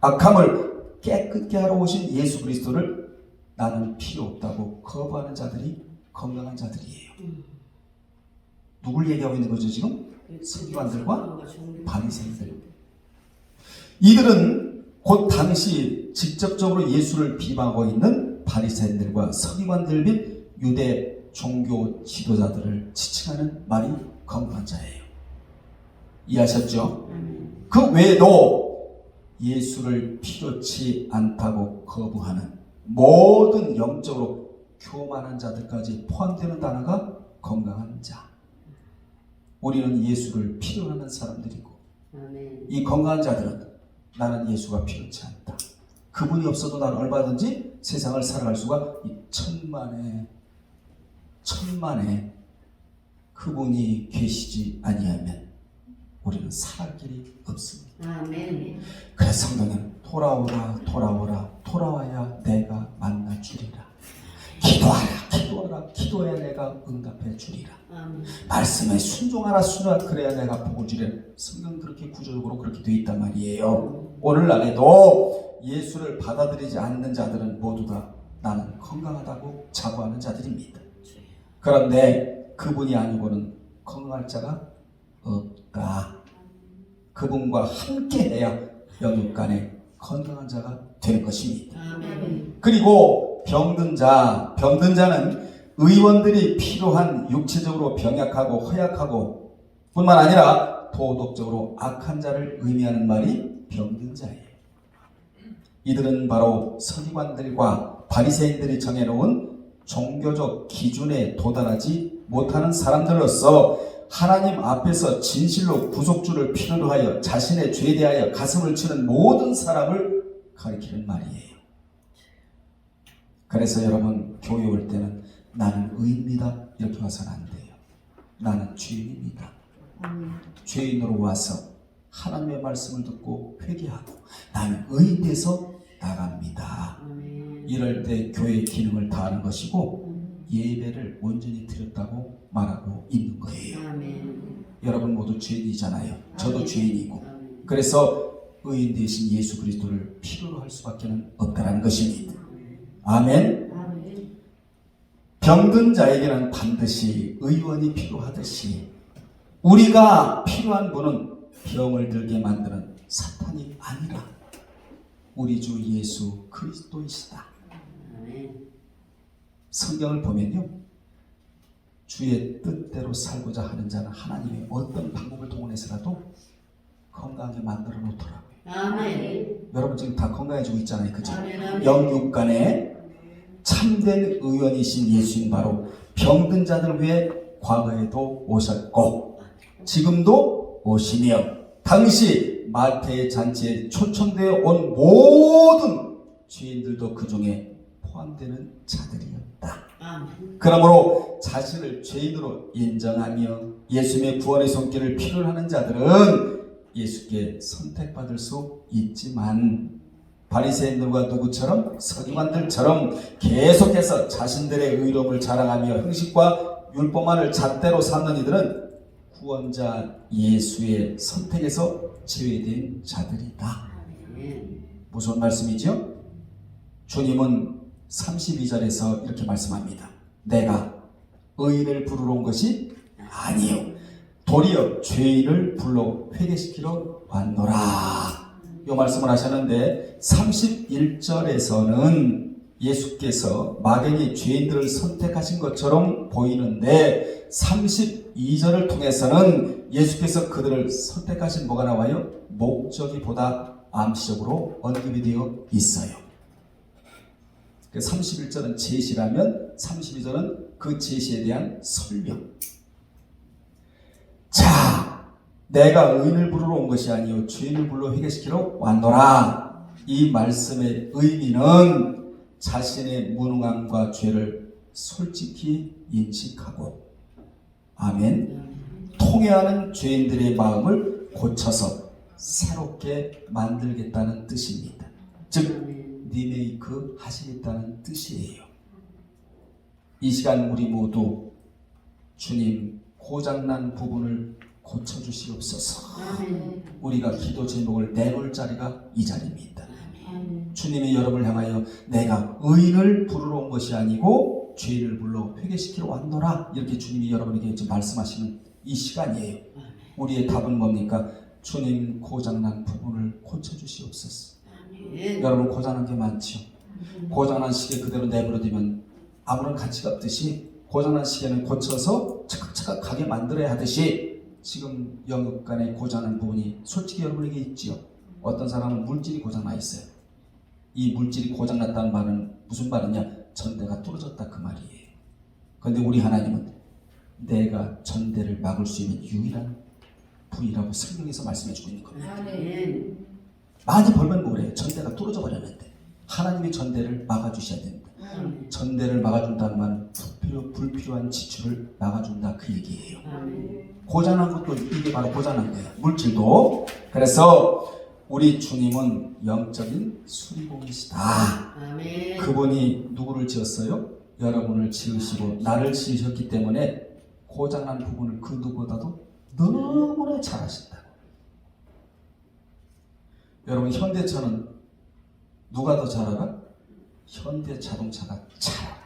악함을 깨끗게 하러 오신 예수 그리스도를 나는 필요 없다고 거부하는 자들이 건강한 자들이에요. 누굴 얘기하고 있는 거죠 지금? 서기관들과 바리새인들. 이들은 곧 당시 직접적으로 예수를 비방하고 있는 바리새인들과 서기관들 및 유대 종교 지도자들을 지칭하는 말이 건강한 자예요. 이해하셨죠? 그 외에도 예수를 필요치 않다고 거부하는 모든 영적으로 교만한 자들까지 포함되는 단어가 건강한 자. 우리는 예수를 필요로 하는 사람들이고 이 건강한 자들은 나는 예수가 필요치 않다. 그분이 없어도 나는 얼마든지 세상을 살아갈 수가 이 천만에 그분이 계시지 아니하면 우리는 살아갈 길이 없습니다. 아멘. 그래서 성경은 돌아와야 내가 만나 주리라. 기도해야 내가 응답해 주리라. 말씀에 순종하라 그래야 내가 복을 주리라. 성경 그렇게 구조적으로 그렇게 되어 있단 말이에요. 오늘날에도 예수를 받아들이지 않는 자들은 모두 다 나는 건강하다고 자부하는 자들입니다. 그런데 그분이 아니고는 건강할 자가 없다. 그분과 함께해야 영육간에 건강한 자가 되는 것입니다. 그리고 병든 자는 의원들이 필요한 육체적으로 병약하고 허약하고 뿐만 아니라 도덕적으로 악한 자를 의미하는 말이 병든 자예요. 이들은 바로 서기관들과 바리새인들이 정해놓은 종교적 기준에 도달하지 못하는 사람들로서 하나님 앞에서 진실로 구속주를 필요로 하여 자신의 죄에 대하여 가슴을 치는 모든 사람을 가리키는 말이에요. 그래서 여러분 교회 올 때는 나는 의인입니다 이렇게 와서는 안 돼요. 나는 죄인입니다. 죄인으로 와서 하나님의 말씀을 듣고 회개하고 나는 의인 돼서 나갑니다. 이럴 때 교회의 기능을 다하는 것이고 예배를 온전히 드렸다고 말하고 있는 거예요. 아멘. 여러분 모두 죄인이잖아요. 저도 아멘. 죄인이고. 아멘. 그래서 의인 대신 예수 그리스도를 필요로 할 수밖에 없다는 것입니다. 아멘. 아멘. 병든 자에게는 반드시 의원이 필요하듯이 우리가 필요한 분은 병을 들게 만드는 사탄이 아니라 우리 주 예수 그리스도이시다. 아멘. 성경을 보면요, 주의 뜻대로 살고자 하는 자는 하나님의 어떤 방법을 동원해서라도 건강하게 만들어 놓더라고요. 아멘. 여러분 지금 다 건강해지고 있잖아요, 그죠? 아멘. 아멘. 영육간에 참된 의원이신 예수님 바로 병든 자들 위해 과거에도 오셨고 지금도 오시며 당시 마태의 잔치에 초청되어 온 모든 죄인들도 그 중에 포함되는 자들이었다. 아멘. 그러므로 자신을 죄인으로 인정하며 예수님의 구원의 손길을 필요로 하는 자들은 예수께 선택받을 수 있지만 바리새인들과 누구처럼 서기관들처럼 계속해서 자신들의 의로움을 자랑하며 형식과 율법만을 잣대로 삼는 이들은 구원자 예수의 선택에서 제외된 자들이다. 아멘. 무슨 말씀이죠? 주님은 32절에서 이렇게 말씀합니다. 내가 의인을 부르러 온 것이 아니요 도리어 죄인을 불러 회개시키러 왔노라. 이 말씀을 하셨는데 31절에서는 예수께서 막연히 죄인들을 선택하신 것처럼 보이는데 32절을 통해서는 예수께서 그들을 선택하신 뭐가 나와요? 목적이 보다 암시적으로 언급이 되어 있어요. 31절은 제시라면 32절은 그 제시에 대한 설명. 자, 내가 의인을 부르러 온 것이 아니요 죄인을 불러 회개시키러 왔노라. 이 말씀의 의미는 자신의 무능함과 죄를 솔직히 인식하고 아멘. 통회하는 죄인들의 마음을 고쳐서 새롭게 만들겠다는 뜻입니다. 즉 리메이크 하시겠다는 뜻이에요. 이 시간 우리 모두 주님 고장난 부분을 고쳐주시옵소서. 아멘. 우리가 기도 제목을 내놓을 자리가 이 자리입니다. 아멘. 주님이 여러분을 향하여 내가 의인을 부르러 온 것이 아니고 죄인을 불러 회개시키러 왔노라 이렇게 주님이 여러분에게 지금 말씀하시는 이 시간이에요. 우리의 답은 뭡니까? 주님 고장난 부분을 고쳐주시옵소서. 아멘. 여러분 고장난 게 많죠. 고장난 시계 그대로 내버려두면 아무런 가치가 없듯이 고장난 시계는 고쳐서 차각차각 가게 만들어야 하듯이 지금 영육간의 고장난 부분이 솔직히 여러분에게 있지요. 어떤 사람은 물질이 고장나 있어요. 이 물질이 고장났다는 말은 무슨 말이냐? 전대가 뚫어졌다 그 말이에요. 그런데 우리 하나님은 내가 전대를 막을 수 있는 유일한 부위라고 성경에서 말씀해주고 있는 겁니다. 아멘. 많이 벌면 뭐래요? 전대가 뚫어져 버렸는데 하나님이 전대를 막아주셔야 됩니다. 아멘. 전대를 막아준다는 말은 불필요한 지출을 막아준다 그 얘기예요. 아멘. 고장난 것도 이게 바로 고장난 거예요. 물질도. 그래서 우리 주님은 영적인 수리공이시다. 아멘. 그분이 누구를 지었어요? 여러분을 지으시고 나를 지으셨기 때문에 고장난 부분을 그 누구보다도 너무나 잘하신다고. 여러분 현대차는 누가 더 잘 알아? 현대자동차가 잘 알아.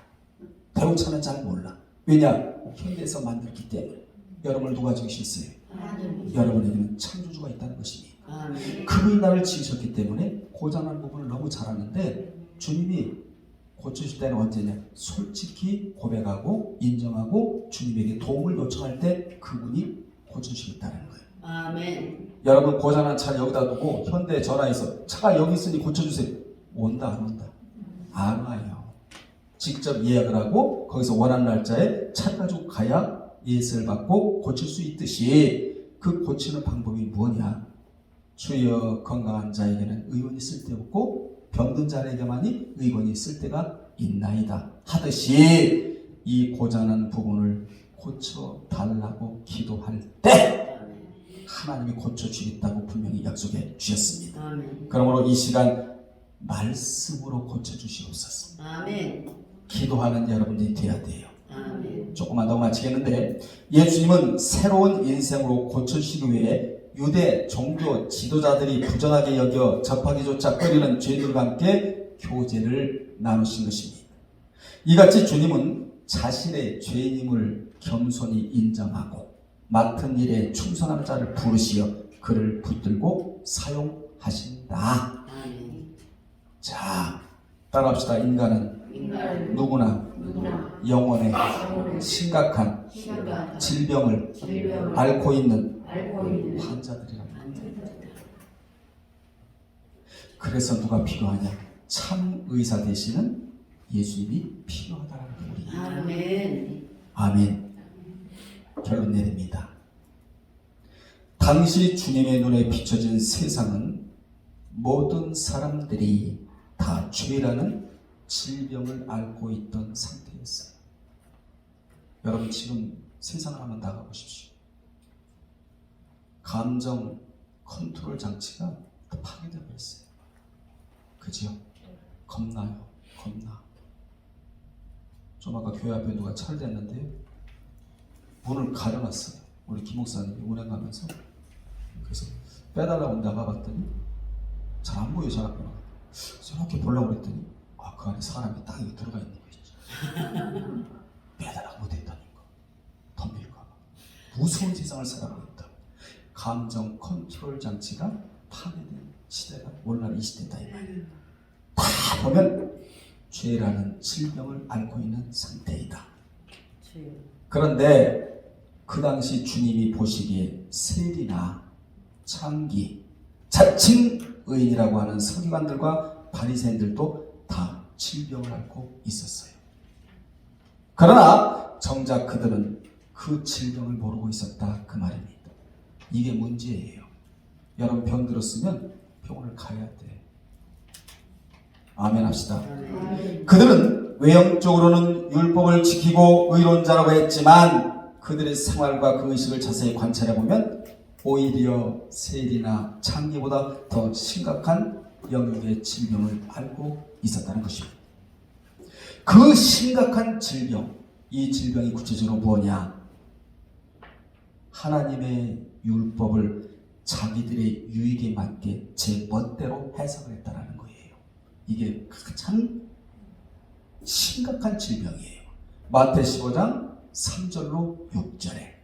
대우차는 잘 몰라. 왜냐? 현대에서 만들었기 때문에. 여러분을 누가 지으셨어요? 아멘. 여러분에게는 창조주가 있다는 것입니다. 아멘. 그분이 나를 지으셨기 때문에 고장난 부분을 너무 잘하는데 주님이 고치실 때는 언제냐? 솔직히 고백하고 인정하고 주님에게 도움을 요청할 때 그분이 고쳐주시겠다는 거예요. 아멘. 여러분 고장난 차 여기다 두고 현대에 전화해서 차가 여기 있으니 고쳐주세요. 온다 안 온다? 안 와요. 직접 예약을 하고 거기서 원하는 날짜에 차를 가지고 가야 예수를 받고 고칠 수 있듯이 그 고치는 방법이 뭐냐? 주여 건강한 자에게는 의원이 쓸데없고 병든 자에게만이 의원이 쓸데가 있나이다 하듯이 이 고장난 부분을 고쳐달라고 기도할 때 하나님이 고쳐주겠다고 분명히 약속해 주셨습니다. 아멘. 그러므로 이 시간 말씀으로 고쳐주시옵소서. 아멘. 기도하는 여러분들이 돼야 돼요. 아멘. 조금만 더 마치겠는데, 예수님은 새로운 인생으로 고쳐주시기 위해 유대 종교 지도자들이 부정하게 여겨 접하기조차 꺼리는 죄인들과 함께 교제를 나누신 것입니다. 이같이 주님은 자신의 죄인임을 겸손히 인정하고 맡은 일에 충성하는 자를 부르시어 그를 붙들고 사용하신다. 아멘. 자, 따라합시다. 인간은 인간은 누구나 누구나 영혼에 영혼에 심각한 심각한 질병을 질병을 앓고 있는 앓고 있는 환자들이라고. 환자들이다. 그래서 누가 필요하냐? 참 의사 되시는 예수님이 필요하다는 우리. 아멘. 아멘. 결론 내립니다. 당시 주님의 눈에 비춰진 세상은 모든 사람들이 다 죄라는 질병을 앓고 있던 상태였어요. 여러분 지금 세상을 한번 나가보십시오. 감정 컨트롤 장치가 다 파괴되어 버렸어요. 그죠? 겁나요. 겁나. 좀 아까 교회 앞에 누가 철됐는데요. 문을 가려놨어요. 우리 김 목사님이 운행하면서. 그래서 빼달라고 나가봤더니 잘 안 보여. 잘 안 보여. 저렇게 보려고 그랬더니 그 안에 사람이 딱 여기 들어가 있는 거죠. 빼달라고 못했다니까. 덤빌까 봐. 무서운 세상을 살아가고 있다. 감정 컨트롤 장치가 파괴된 시대가 오늘날 이 시대다 이 말이에요. 다 보면 죄라는 질병을 앓고 있는 상태이다. 그런데 그 당시 주님이 보시기에 세리나 창기, 자칭 의인이라고 하는 서기관들과 바리새인들도 다 질병을 앓고 있었어요. 그러나 정작 그들은 그 질병을 모르고 있었다 그 말입니다. 이게 문제예요. 여러분 병 들었으면 병원을 가야 돼. 아멘 합시다. 그들은 외형적으로는 율법을 지키고 의로운 자라고 했지만 그들의 생활과 그 의식을 자세히 관찰해 보면 오히려 세리나 창기보다 더 심각한 영역의 질병을 앓고 있었다는 것입니다. 그 심각한 질병, 이 질병이 구체적으로 뭐냐? 하나님의 율법을 자기들의 유익에 맞게 제 멋대로 해석을 했다는 거예요. 이게 가장 심각한 질병이에요. 마태 15장 3절로 6절에.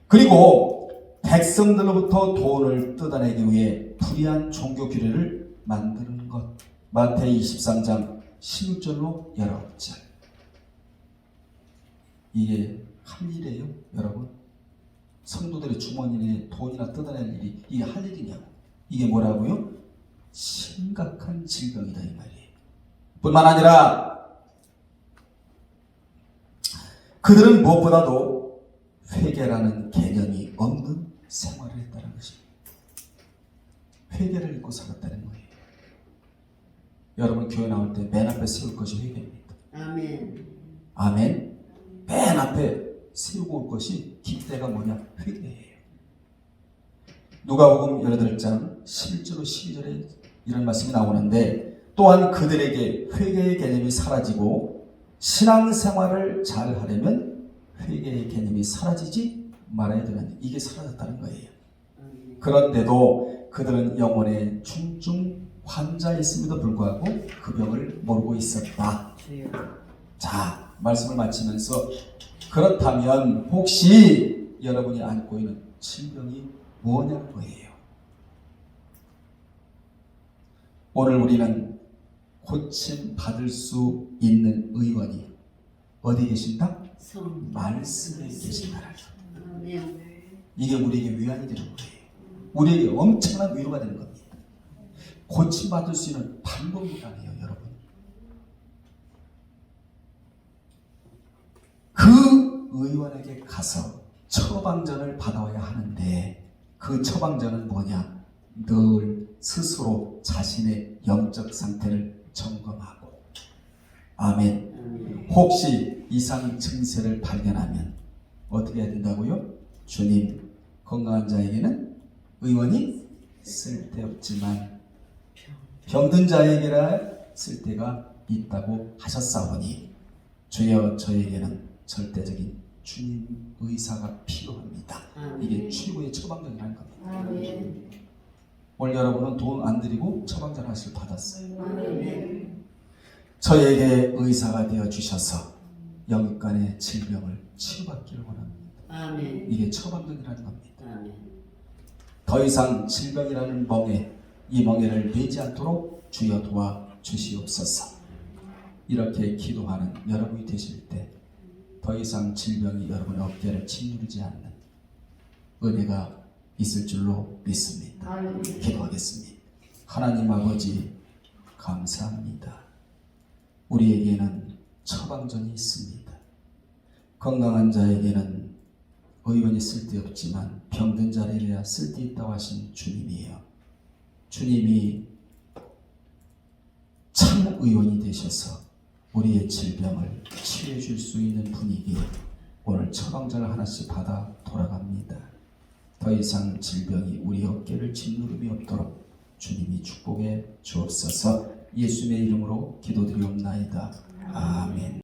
그리고 백성들로부터 돈을 뜯어내기 위해 불의한 종교 규례를 만드는 것. 마태 23장 16절로 19절. 이게 할 일이에요, 여러분? 성도들의 주머니에 돈이나 뜯어낼 일이 이게 할 일이냐고. 이게 뭐라고요? 심각한 질병이다 이 말이에요. 뿐만 아니라 그들은 무엇보다도 회개라는 개념이 없는 생활을 했다는 것입니다. 회개를 잊고 살았다는 거예요. 여러분 교회 나올 때 맨 앞에 세울 것이 회개입니다. 아멘. 아멘. 맨 앞에 세우고 올 것이 기대가 뭐냐? 회개예요. 누가복음 18장 11절로 12절에 이런 말씀이 나오는데 또한 그들에게 회개의 개념이 사라지고 신앙생활을 잘 하려면 회개의 개념이 사라지지 말아야 되는 이게 사라졌다는 거예요. 그런데도 그들은 영혼의 중증 환자였음에도 불구하고 그 병을 모르고 있었다. 자, 말씀을 마치면서 그렇다면 혹시 여러분이 앓고 있는 질병이 뭐냐는 거예요. 오늘 우리는 고침 받을 수 있는 의원이 어디 계신다? 말씀에 계신다라는 거예요. 이게 우리에게 위안이 되는 거예요. 우리에게 엄청난 위로가 되는 겁니다. 고침 받을 수 있는 방법이 아니에요, 여러분. 그 의원에게 가서 처방전을 받아와야 하는데 그 처방전은 뭐냐? 늘 스스로 자신의 영적 상태를 점검하고 아멘. 혹시 이상 증세를 발견하면 어떻게 해야 된다고요? 주님, 건강한 자에게는 의원이 쓸데없지만 병든 자에게라 쓸데가 있다고 하셨사오니 주여 저에게는 절대적인 주님 의사가 필요합니다. 이게 최고의 처방전이라는 겁니다. 아멘. 오늘 여러분은 돈 안 들이고 처방전 하실 받았어요. 아멘. 저에게 의사가 되어 주셔서 영육간의 질병을 치유받기를 원합니다. 아멘. 이게 처방전이라는 겁니다. 아멘. 더 이상 질병이라는 멍에 이 멍에를 매지 않도록 주여 도와 주시옵소서. 이렇게 기도하는 여러분이 되실 때 더 이상 질병이 여러분의 어깨를 짓누르지 않는 은혜가 있을 줄로 믿습니다. 아멘. 기도하겠습니다. 하나님 아버지 감사합니다. 우리에게는 처방전이 있습니다. 건강한 자에게는 의원이 쓸데없지만 병든 자에게야 쓸데있다고 하신 주님이에요. 주님이 참 의원이 되셔서 우리의 질병을 치유해 줄 수 있는 분이기에 오늘 처방전을 하나씩 받아 돌아갑니다. 더 이상 질병이 우리 어깨를 짓누름이 없도록 주님이 축복해 주옵소서. 예수님의 이름으로 기도드리옵나이다. 아멘.